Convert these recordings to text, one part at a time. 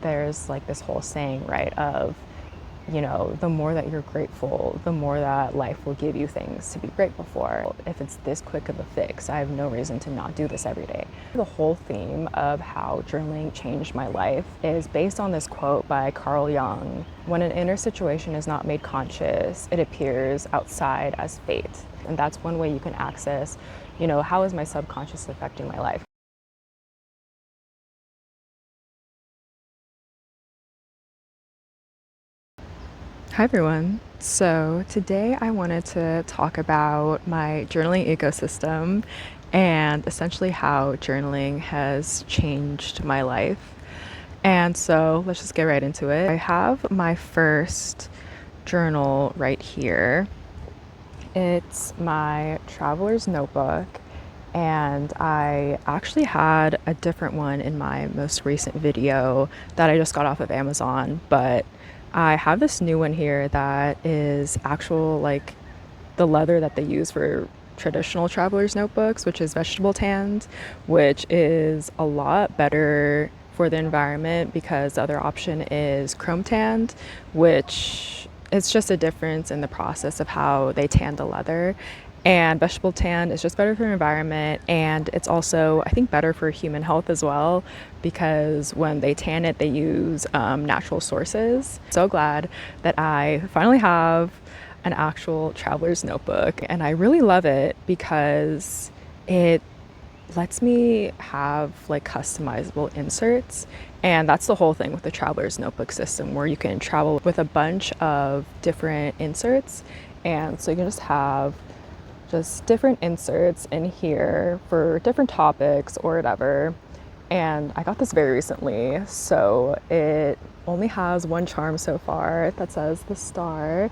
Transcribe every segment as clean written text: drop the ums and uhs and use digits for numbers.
there's like this whole saying, right, of, you know, the more that you're grateful, the more that life will give you things to be grateful for. If it's this quick of a fix, I have no reason to not do this every day. The whole theme of how journaling changed my life is based on this quote by Jung. When an inner situation is not made conscious, it appears outside as fate. And that's one way you can access, you know, how is my subconscious affecting my life? Hi everyone. So today I wanted to talk about my journaling ecosystem and essentially how journaling has changed my life. And so let's just get right into it. I have my first journal right here. It's my traveler's notebook, and I actually had a different one in my most recent video that I just got off of Amazon, but I have this new one here that is actual, like, the leather that they use for traditional traveler's notebooks, which is vegetable tanned, which is a lot better for the environment because the other option is chrome tanned, which it's just a difference in the process of how they tan the leather. And vegetable tan is just better for the environment, and it's also, I think, better for human health as well, because when they tan it, they use natural sources. So glad that I finally have an actual traveler's notebook, and I really love it because it lets me have like customizable inserts. And that's the whole thing with the traveler's notebook system, where you can travel with a bunch of different inserts. And so you can just have just different inserts in here for different topics or whatever. And I got this very recently, so it only has one charm so far that says the star,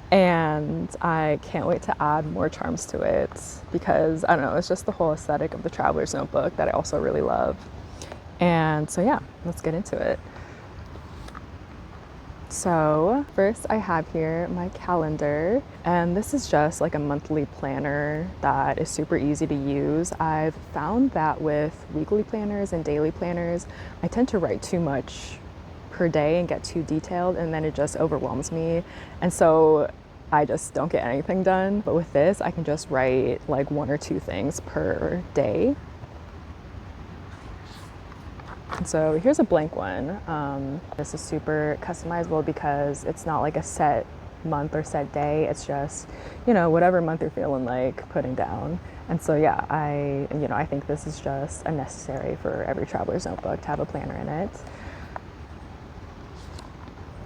and I can't wait to add more charms to it because, I don't know, it's just the whole aesthetic of the traveler's notebook that I also really love. And so yeah, let's get into it. So first I have here my calendar, and this is just like a monthly planner that is super easy to use. I've found that with weekly planners and daily planners, I tend to write too much per day and get too detailed, and then it just overwhelms me. And so I just don't get anything done. But with this, I can just write like one or two things per day. So here's a blank one. This is super customizable because it's not like a set month or set day. It's just, you know, whatever month you're feeling like putting down. And so yeah, I think this is just a necessary for every traveler's notebook to have a planner in it.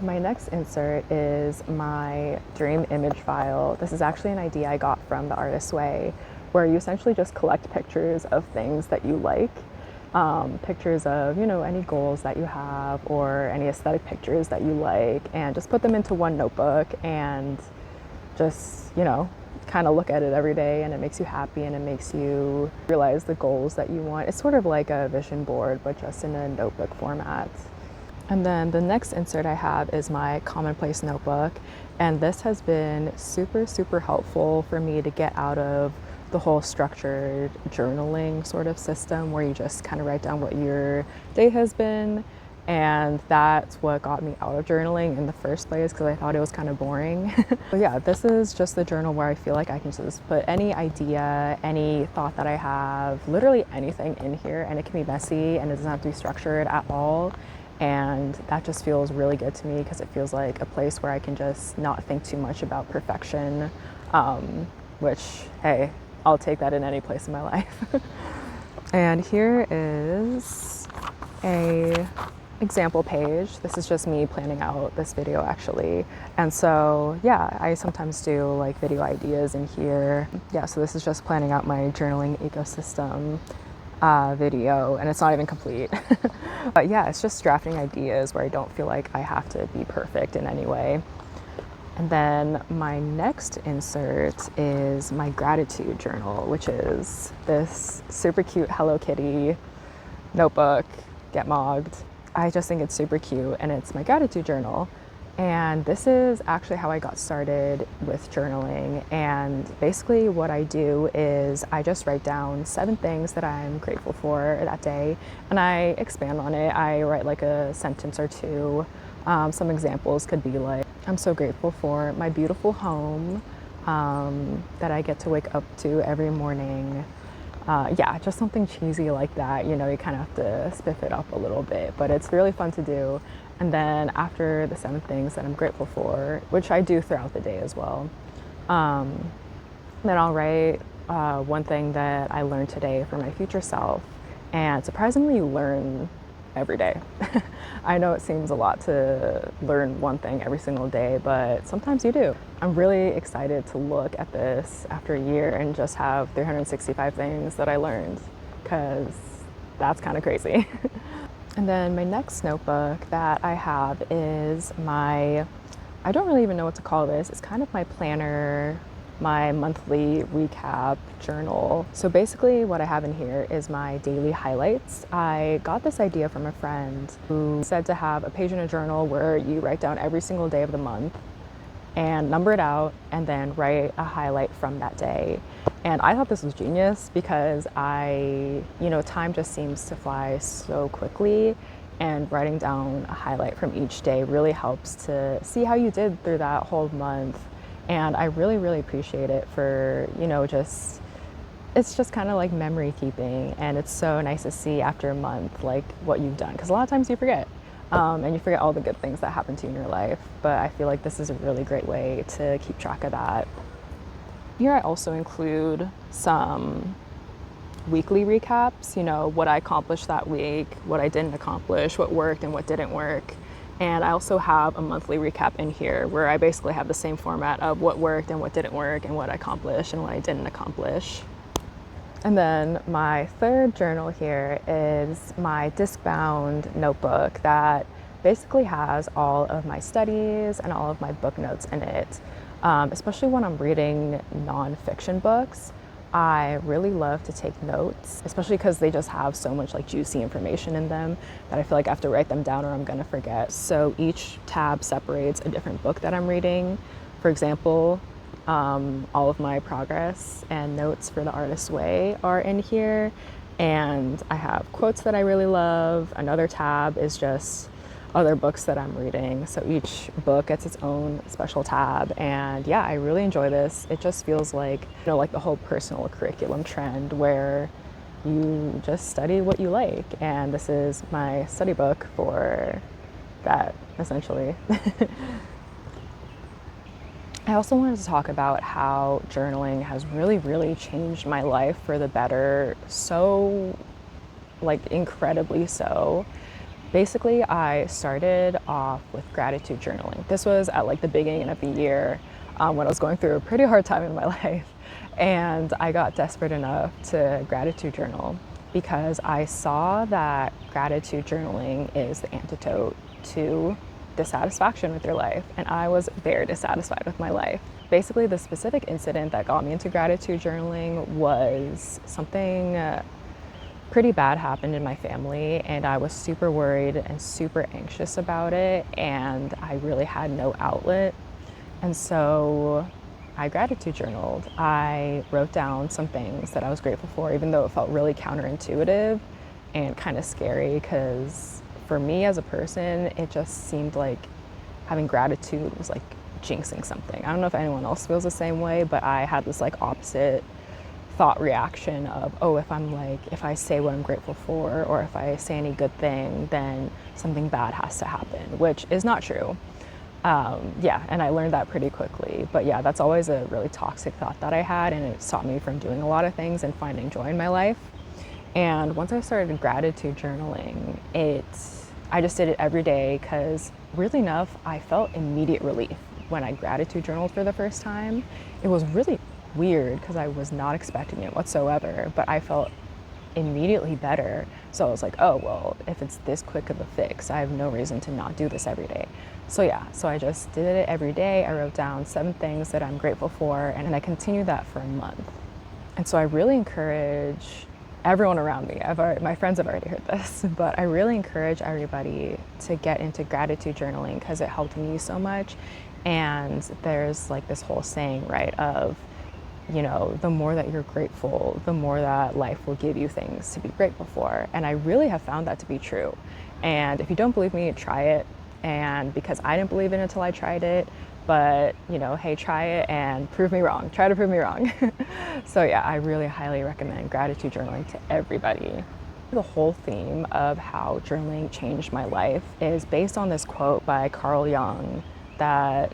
My next insert is my dream image file. This is actually an idea I got from The Artist's Way, where you essentially just collect pictures of things that you like. Pictures of, you know, any goals that you have or any aesthetic pictures that you like, and just put them into one notebook and just, you know, kind of look at it every day, and it makes you happy and it makes you realize the goals that you want. It's sort of like a vision board, but just in a notebook format. And then the next insert I have is my commonplace notebook, and this has been super, super helpful for me to get out of the whole structured journaling sort of system where you just kind of write down what your day has been. And that's what got me out of journaling in the first place, because I thought it was kind of boring. But yeah, this is just the journal where I feel like I can just put any idea, any thought that I have, literally anything in here, and it can be messy and it doesn't have to be structured at all. And that just feels really good to me because it feels like a place where I can just not think too much about perfection, which, hey, I'll take that in any place in my life. And here is a example page. This is just me planning out this video actually. And so yeah, I sometimes do like video ideas in here. Yeah, so this is just planning out my journaling ecosystem video, and it's not even complete. But yeah, it's just drafting ideas where I don't feel like I have to be perfect in any way. And then my next insert is my gratitude journal, which is this super cute Hello Kitty notebook, Get Mogged. I just think it's super cute, and it's my gratitude journal. And this is actually how I got started with journaling. And basically, what I do is I just write down 7 things that I'm grateful for that day, and I expand on it. I write like a sentence or two. Some examples could be like, I'm so grateful for my beautiful home that I get to wake up to every morning. Yeah, just something cheesy like that. You know, you kind of have to spiff it up a little bit, but it's really fun to do. And then after the 7 things that I'm grateful for, which I do throughout the day as well, then I'll write 1 thing that I learned today for my future self. And surprisingly, you learn every day. I know it seems a lot to learn 1 thing every single day, but sometimes you do. I'm really excited to look at this after a year and just have 365 things that I learned, because that's kind of crazy. And then my next notebook that I have is I don't really even know what to call this. It's kind of my planner, my monthly recap journal. So basically what I have in here is my daily highlights. I got this idea from a friend who said to have a page in a journal where you write down every single day of the month and number it out and then write a highlight from that day. And I thought this was genius because time just seems to fly so quickly, and writing down a highlight from each day really helps to see how you did through that whole month. And I really, really appreciate it for, it's just kind of like memory keeping. And it's so nice to see after a month, like what you've done. Because a lot of times you forget. And you forget all the good things that happen to you in your life. But I feel like this is a really great way to keep track of that. Here I also include some weekly recaps, what I accomplished that week, what I didn't accomplish, what worked and what didn't work. And I also have a monthly recap in here where I basically have the same format of what worked and what didn't work and what I accomplished and what I didn't accomplish. And then my third journal here is my disc-bound notebook that basically has all of my studies and all of my book notes in it. Especially when I'm reading nonfiction books, I really love to take notes, especially because they just have so much like juicy information in them that I feel like I have to write them down or I'm gonna forget. So each tab separates a different book that I'm reading. For example, all of my progress and notes for The Artist's Way are in here. And I have quotes that I really love. Another tab is just other books that I'm reading. So each book gets its own special tab. And yeah, I really enjoy this. It just feels like, like the whole personal curriculum trend where you just study what you like. And this is my study book for that, essentially. I also wanted to talk about how journaling has really, really changed my life for the better. So, incredibly so. Basically, I started off with gratitude journaling. This was at the beginning of the year when I was going through a pretty hard time in my life. And I got desperate enough to gratitude journal because I saw that gratitude journaling is the antidote to dissatisfaction with your life. And I was very dissatisfied with my life. Basically, the specific incident that got me into gratitude journaling was something pretty bad happened in my family, and I was super worried and super anxious about it, and I really had no outlet. And so I gratitude journaled. I wrote down some things that I was grateful for, even though it felt really counterintuitive and kind of scary, because for me as a person, it just seemed like having gratitude was like jinxing something. I don't know if anyone else feels the same way, but I had this opposite thought reaction of, oh, if I say what I'm grateful for, or if I say any good thing, then something bad has to happen, which is not true. And I learned that pretty quickly. But yeah, that's always a really toxic thought that I had, and it stopped me from doing a lot of things and finding joy in my life. And once I started gratitude journaling, I just did it every day because, weirdly enough, I felt immediate relief when I gratitude journaled for the first time. It was really weird because I was not expecting it whatsoever, but I felt immediately better. So I was like, oh, well, if it's this quick of a fix, I have no reason to not do this every day. So I just did it every day. I wrote down 7 things that I'm grateful for, and I continued that for a month. And so I really encourage everyone around me. My friends have already heard this, but I really encourage everybody to get into gratitude journaling because it helped me so much. And there's like this whole saying, right, of, the more that you're grateful, the more that life will give you things to be grateful for. And I really have found that to be true. And if you don't believe me, try it. And because I didn't believe it until I tried it, but hey, try it and prove me wrong. Try to prove me wrong. So yeah, I really highly recommend gratitude journaling to everybody. The whole theme of how journaling changed my life is based on this quote by Carl Jung that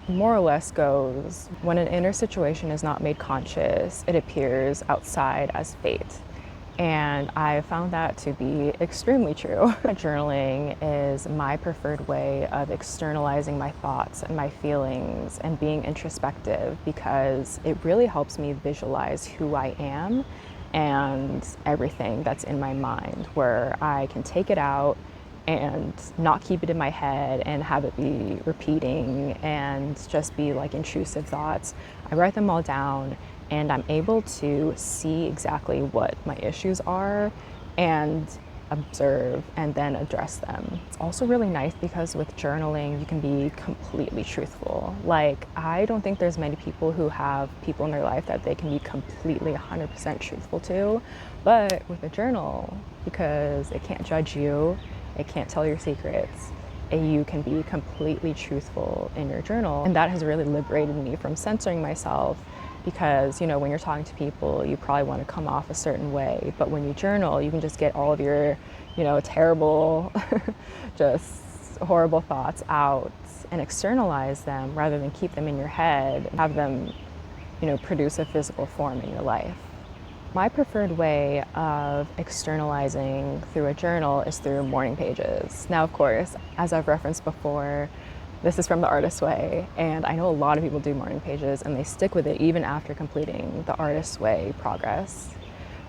more or less goes, when an inner situation is not made conscious, it appears outside as fate. And I found that to be extremely true. Journaling is my preferred way of externalizing my thoughts and my feelings and being introspective because it really helps me visualize who I am and everything that's in my mind, where I can take it out and not keep it in my head and have it be repeating and just be like intrusive thoughts. I write them all down and I'm able to see exactly what my issues are and observe and then address them. It's also really nice because with journaling, you can be completely truthful. Like, I don't think there's many people who have people in their life that they can be completely 100% truthful to, but with a journal, because it can't judge you, it can't tell your secrets, and you can be completely truthful in your journal. And that has really liberated me from censoring myself because, when you're talking to people, you probably want to come off a certain way. But when you journal, you can just get all of your, terrible, just horrible thoughts out and externalize them rather than keep them in your head and have them, produce a physical form in your life. My preferred way of externalizing through a journal is through morning pages. Now, of course, as I've referenced before, this is from the Artist's Way, and I know a lot of people do morning pages and they stick with it even after completing the Artist's Way progress.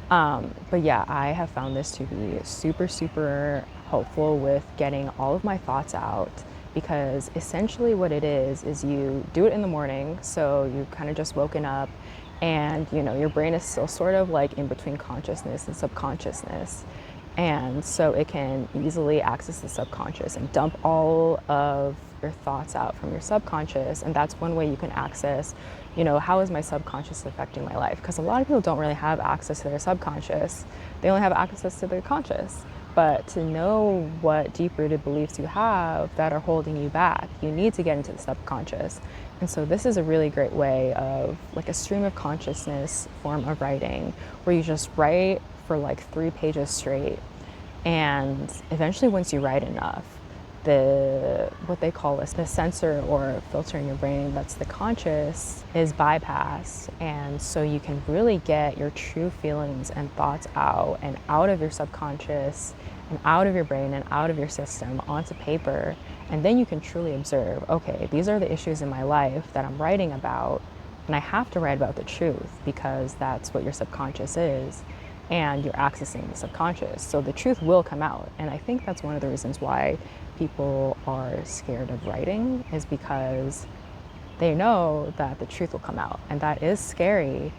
But yeah, I have found this to be super, super helpful with getting all of my thoughts out because essentially what it is you do it in the morning, so you kind of just woken up and your brain is still sort of like in between consciousness and subconsciousness, and so it can easily access the subconscious and dump all of your thoughts out from your subconscious. And that's one way you can access, how is my subconscious affecting my life? Because a lot of people don't really have access to their subconscious, they only have access to their conscious. But to know what deep-rooted beliefs you have that are holding you back, you need to get into the subconscious. And so this is a really great way of like a stream of consciousness form of writing where you just write for like 3 pages straight. And eventually once you write enough, what they call the sensor or filter in your brain that's the conscious is bypassed, and so you can really get your true feelings and thoughts out and out of your subconscious and out of your brain and out of your system onto paper. And then you can truly observe, okay, these are the issues in my life that I'm writing about, and I have to write about the truth because that's what your subconscious is, and you're accessing the subconscious, so the truth will come out. And I think that's one of the reasons why people are scared of writing, is because they know that the truth will come out, and that is scary.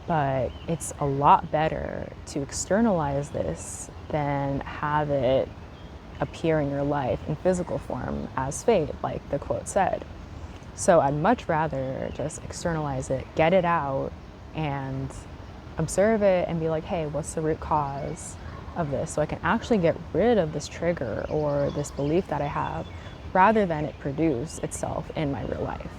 But it's a lot better to externalize this than have it appear in your life in physical form as fate, like the quote said. So I'd much rather just externalize it, get it out, and observe it and be like, hey, what's the root cause of this? So I can actually get rid of this trigger or this belief that I have rather than it produce itself in my real life.